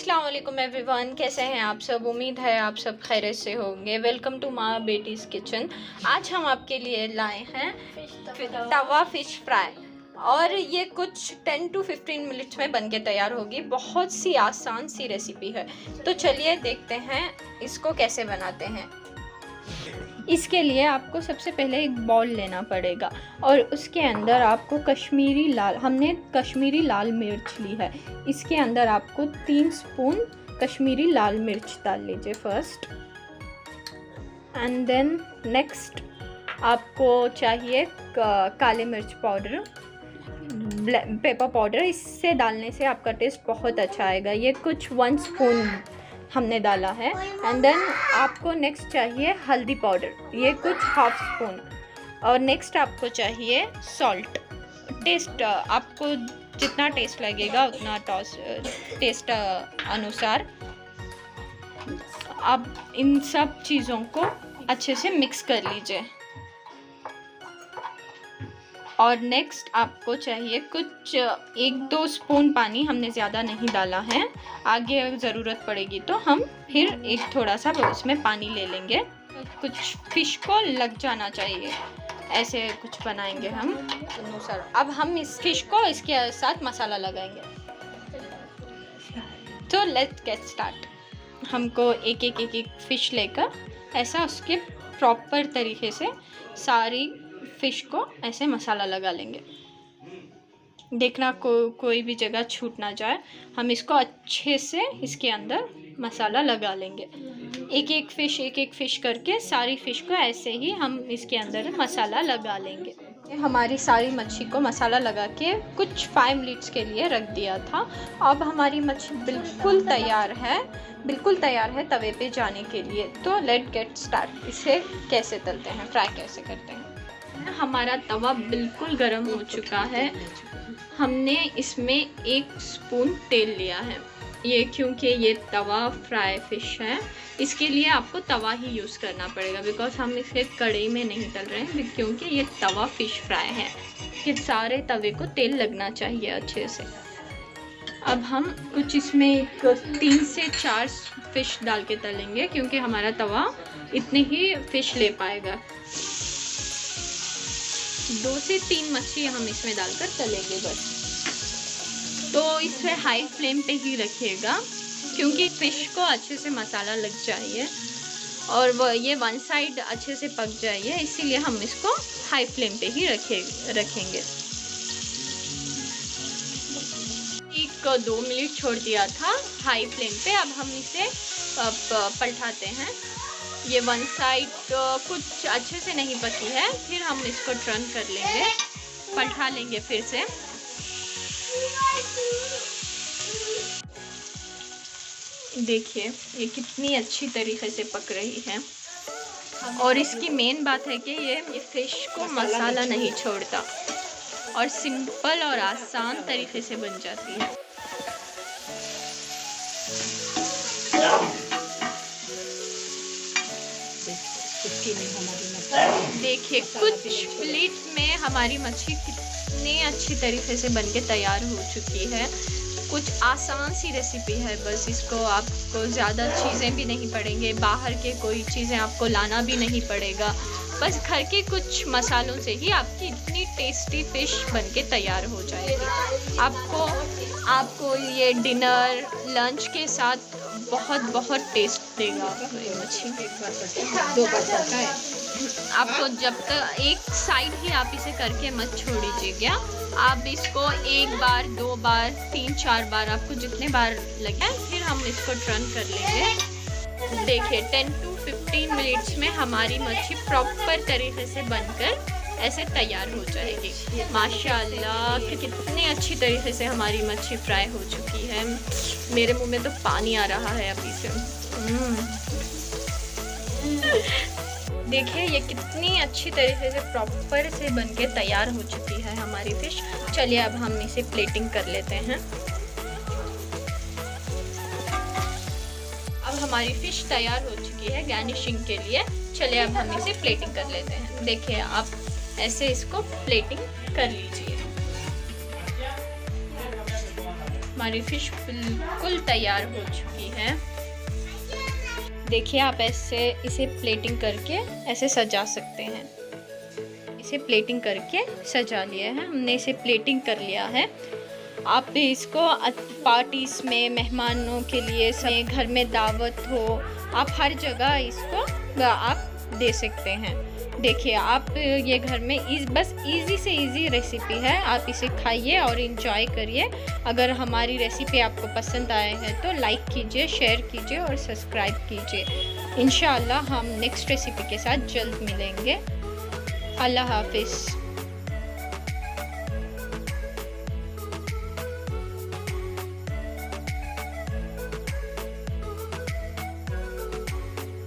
अस्सलाम वालेकुम एवरीवन, कैसे हैं आप सब। उम्मीद है आप सब खैरियत से होंगे। वेलकम टू माँ बेटीज़ किचन। आज हम आपके लिए लाए हैं तवा फ़िश फ्राई और ये कुछ 10 to 15 मिनट्स में बनके तैयार होगी। बहुत सी आसान सी रेसिपी है, तो चलिए देखते हैं इसको कैसे बनाते हैं। इसके लिए आपको सबसे पहले एक बाउल लेना पड़ेगा और उसके अंदर आपको हमने कश्मीरी लाल मिर्च ली है। इसके अंदर आपको 3 स्पून कश्मीरी लाल मिर्च डाल लीजिए फर्स्ट, एंड देन नेक्स्ट आपको चाहिए काले मिर्च पाउडर, पेपर पाउडर। इससे डालने से आपका टेस्ट बहुत अच्छा आएगा। ये कुछ 1 स्पून हमने डाला है। एंड देन आपको नेक्स्ट चाहिए हल्दी पाउडर, ये कुछ 1/2 स्पून। और नेक्स्ट आपको चाहिए सॉल्ट। टेस्ट आपको जितना टेस्ट लगेगा उतना टेस्ट अनुसार आप इन सब चीज़ों को अच्छे से मिक्स कर लीजिए। और नेक्स्ट आपको चाहिए कुछ 1-2 स्पून पानी, हमने ज़्यादा नहीं डाला है। आगे अगर ज़रूरत पड़ेगी तो हम फिर एक थोड़ा सा उसमें पानी ले लेंगे। कुछ फ़िश को लग जाना चाहिए, ऐसे कुछ बनाएंगे हम अनुसार। अब हम इस फ़िश को इसके साथ मसाला लगाएंगे। तो लेट्स गेट स्टार्ट। हमको एक फ़िश लेकर ऐसा उसके प्रॉपर तरीके से सारी फ़िश को ऐसे मसाला लगा लेंगे। देखना कोई भी जगह छूट ना जाए। हम इसको अच्छे से इसके अंदर मसाला लगा लेंगे। एक फ़िश करके सारी फ़िश को ऐसे ही हम इसके अंदर मसाला लगा लेंगे। हमारी सारी मच्छी को मसाला लगा के कुछ 5 मिनट्स के लिए रख दिया था। अब हमारी मच्छी बिल्कुल तैयार है तवे पे जाने के लिए। तो लेट गेट स्टार्ट। इसे कैसे तलते हैं, फ्राई कैसे करते हैं। हमारा तवा बिल्कुल गर्म हो चुका है। हमने इसमें 1 स्पून तेल लिया है। ये क्योंकि ये तवा फ्राई फ़िश है, इसके लिए आपको तवा ही यूज़ करना पड़ेगा, बिकॉज हम इसे कढ़ाई में नहीं तल रहे हैं, क्योंकि ये तवा फ़िश फ्राई है। कि सारे तवे को तेल लगना चाहिए अच्छे से। अब हम कुछ इसमें 3 से 4 फ़िश डाल के तलेंगे, क्योंकि हमारा तवा इतने ही फ़िश ले पाएगा। 2 से 3 मच्छी हम इसमें डालकर तलेंगे बस। तो इसे हाई फ्लेम पे ही रखिएगा, क्योंकि फ़िश को अच्छे से मसाला लग जाइए और ये 1 साइड अच्छे से पक जाइए, इसीलिए हम इसको हाई फ्लेम पे ही रखेंगे। 1-2 मिनट छोड़ दिया था हाई फ्लेम पे। अब हम इसे पलटाते हैं। ये 1 साइड कुछ अच्छे से नहीं पकी है, फिर हम इसको टर्न कर लेंगे, पलटा लेंगे फिर से। देखिए ये कितनी अच्छी तरीके से पक रही है। और इसकी मेन बात है कि ये फ़िश को मसाला नहीं छोड़ता और सिंपल और आसान तरीके से बन जाती है। देखिए कुछ प्लेट में हमारी मच्छी कितनी अच्छी तरीके से बनके तैयार हो चुकी है। कुछ आसान सी रेसिपी है, बस इसको आपको ज़्यादा चीज़ें भी नहीं पड़ेंगे, बाहर के कोई चीज़ें आपको लाना भी नहीं पड़ेगा। बस घर के कुछ मसालों से ही आपकी इतनी टेस्टी फ़िश बनके तैयार हो जाएगी। आपको ये डिनर लंच के साथ बहुत टेस्ट देगा ये मच्छी। 2 बार पका है। आपको जब तक एक साइड ही आप इसे करके मत छोड़िएगा। आप इसको 1 बार 2 बार 3-4 बार, आपको जितने बार लगे, फिर हम इसको टर्न कर लेंगे। देखिए 10 to 15 मिनट्स में हमारी मच्छी प्रॉपर तरीके से बनकर ऐसे तैयार हो जाएगी। माशाल्लाह कितनी अच्छी तरीके से हमारी मच्छी फ्राई हो चुकी है। मेरे मुंह में तो पानी आ रहा है अभी से। देखिए ये कितनी अच्छी तरीके से प्रॉपर से बनके तैयार हो चुकी है हमारी फ़िश। चलिए अब हम इसे प्लेटिंग कर लेते हैं। अब हमारी फ़िश तैयार हो चुकी है गार्निशिंग के लिए। चलिए अब हम इसे प्लेटिंग कर लेते हैं। देखिए आप ऐसे इसको प्लेटिंग कर लीजिए। हमारी फ़िश बिल्कुल तैयार हो चुकी है। देखिए आप ऐसे इसे प्लेटिंग करके ऐसे सजा सकते हैं। इसे प्लेटिंग करके सजा लिया है हमने, इसे प्लेटिंग कर लिया है। आप भी इसको पार्टीज में, मेहमानों के लिए, सब घर में दावत हो, आप हर जगह इसको आप दे सकते हैं। देखिए आप ये घर में बस इजी से इजी रेसिपी है, आप इसे खाइए और इन्जॉय करिए। अगर हमारी रेसिपी आपको पसंद आए है तो लाइक कीजिए, शेयर कीजिए और सब्सक्राइब कीजिए। इंशाअल्लाह हम नेक्स्ट रेसिपी के साथ जल्द मिलेंगे। अल्लाह हाफिज़।